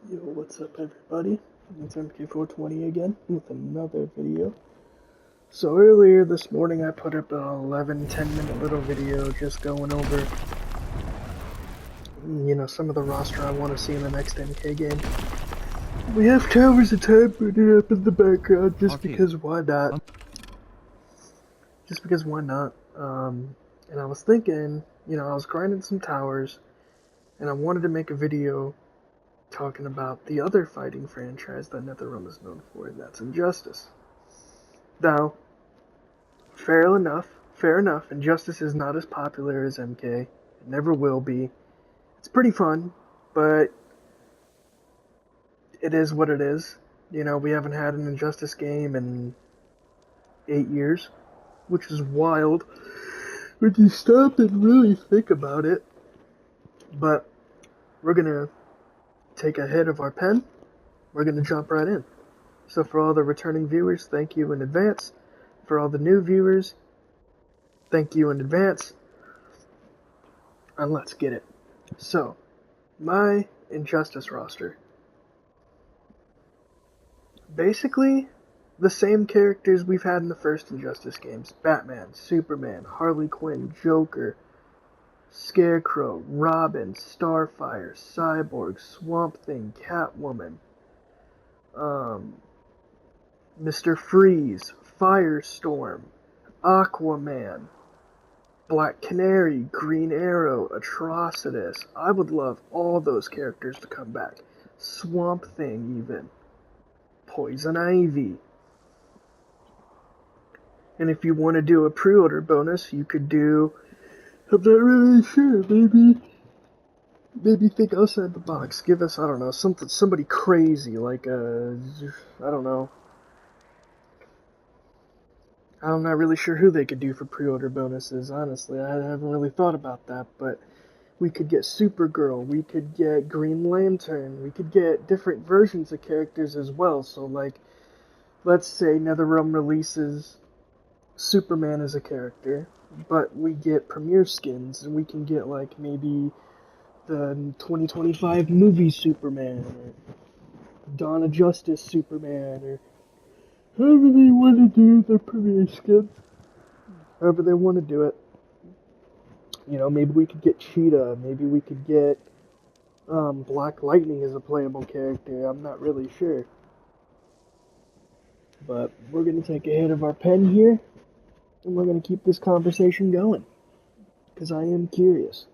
Yo, what's up everybody? It's MK420 again with another video. So earlier this morning I put up an 10 minute little video just going over, some of the roster I want to see in the next MK game. We have Towers of Time putting up in the background just because why not? Just because why not? And I was thinking, I was grinding some towers and I wanted to make a video talking about the other fighting franchise that NetherRealm is known for, and that's Injustice. Now, fair enough, Injustice is not as popular as MK. It never will be. It's pretty fun, but it is what it is. We haven't had an Injustice game in 8 years, which is wild when you stop and really think about it. But we're gonna take a hit of our pen. We're gonna jump right in. So for all the returning viewers, thank you in advance. For all the new viewers, thank you in advance. And let's get it. So, my Injustice roster. Basically, the same characters we've had in the first Injustice games. Batman, Superman, Harley Quinn, Joker, Scarecrow, Robin, Starfire, Cyborg, Swamp Thing, Catwoman, Mr. Freeze, Firestorm, Aquaman, Black Canary, Green Arrow, Atrocitus. I would love all those characters to come back. Swamp Thing even. Poison Ivy. And if you want to do a pre-order bonus, you could do... I'm not really sure, maybe think outside the box. Give us, I don't know, somebody crazy, like, I don't know. I'm not really sure who they could do for pre-order bonuses, honestly. I haven't really thought about that, but we could get Supergirl, we could get Green Lantern, we could get different versions of characters as well. So, like, let's say NetherRealm releases Superman as a character, but we get premiere skins, and we can get, like, maybe the 2025 movie Superman, or Dawn of Justice Superman, or however they want to do their premiere skin. However they want to do it. Maybe we could get Cheetah, maybe we could get Black Lightning as a playable character. I'm not really sure. But we're going to take a hit of our pen here, and we're going to keep this conversation going, because I am curious.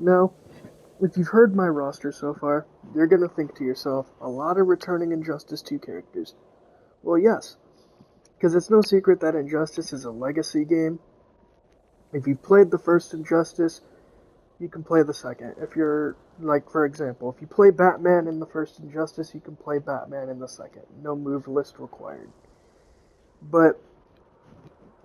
Now, if you've heard my roster so far, you're going to think to yourself, a lot of returning Injustice 2 characters. Well, yes, because it's no secret that Injustice is a legacy game. If you played the first Injustice, you can play the second. If you're, like, for example, if you play Batman in the first Injustice, you can play Batman in the second. No move list required. But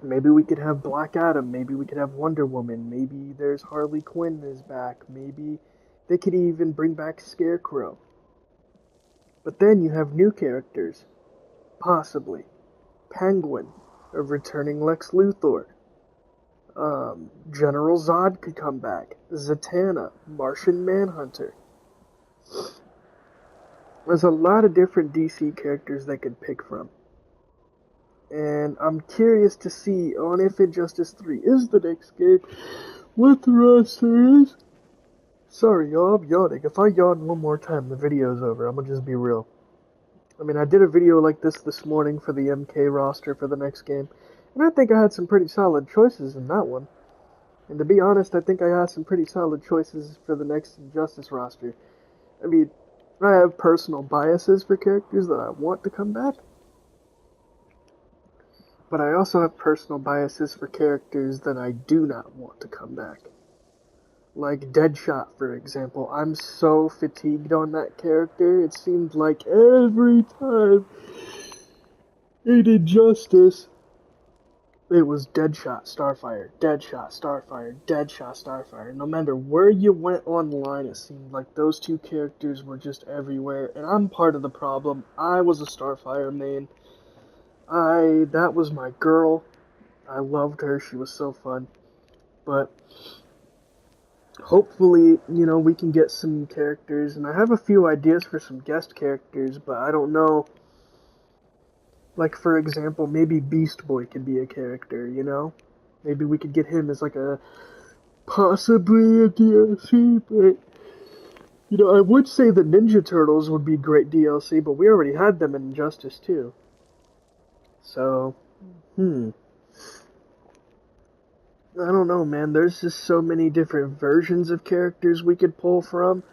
maybe we could have Black Adam, maybe we could have Wonder Woman, maybe there's Harley Quinn is back, maybe they could even bring back Scarecrow. But then you have new characters. Possibly. Penguin, a returning Lex Luthor. General Zod could come back. Zatanna, Martian Manhunter. There's a lot of different DC characters they could pick from. And I'm curious to see on if Injustice 3 is the next game, what the roster is. Sorry, y'all, I'm yawning. If I yawn one more time, the video's over. I'm gonna just be real. I mean, I did a video like this morning for the MK roster for the next game, and I think I had some pretty solid choices in that one. And to be honest, I think I had some pretty solid choices for the next Injustice roster. I mean, I have personal biases for characters that I want to come back, but I also have personal biases for characters that I do not want to come back. Like Deadshot, for example. I'm so fatigued on that character. It seemed like every time in Injustice, it was Deadshot, Starfire, Deadshot, Starfire, Deadshot, Starfire. No matter where you went online, it seemed like those two characters were just everywhere. And I'm part of the problem. I was a Starfire main. That was my girl. I loved her. She was so fun. But hopefully, we can get some characters. And I have a few ideas for some guest characters, but I don't know. Like, for example, maybe Beast Boy could be a character. Maybe we could get him as like possibly a DLC, but I would say the Ninja Turtles would be great DLC, but we already had them in Injustice 2. So, I don't know, man. There's just so many different versions of characters we could pull from.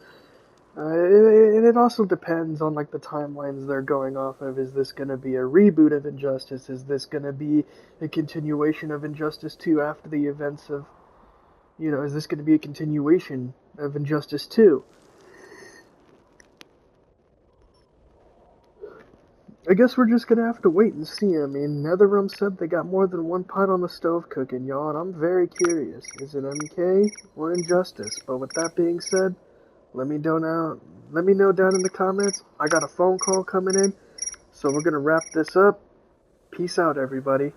And it also depends on like the timelines they're going off of. Is this going to be a reboot of Injustice? Is this going to be a continuation of Injustice 2 after the events of, is this going to be a continuation of Injustice 2? I guess we're just gonna have to wait and see. I mean, NetherRealm said they got more than one pot on the stove cooking, y'all, and I'm very curious. Is it MK or Injustice? But with that being said, let me know down in the comments. I got a phone call coming in, so we're gonna wrap this up. Peace out, everybody.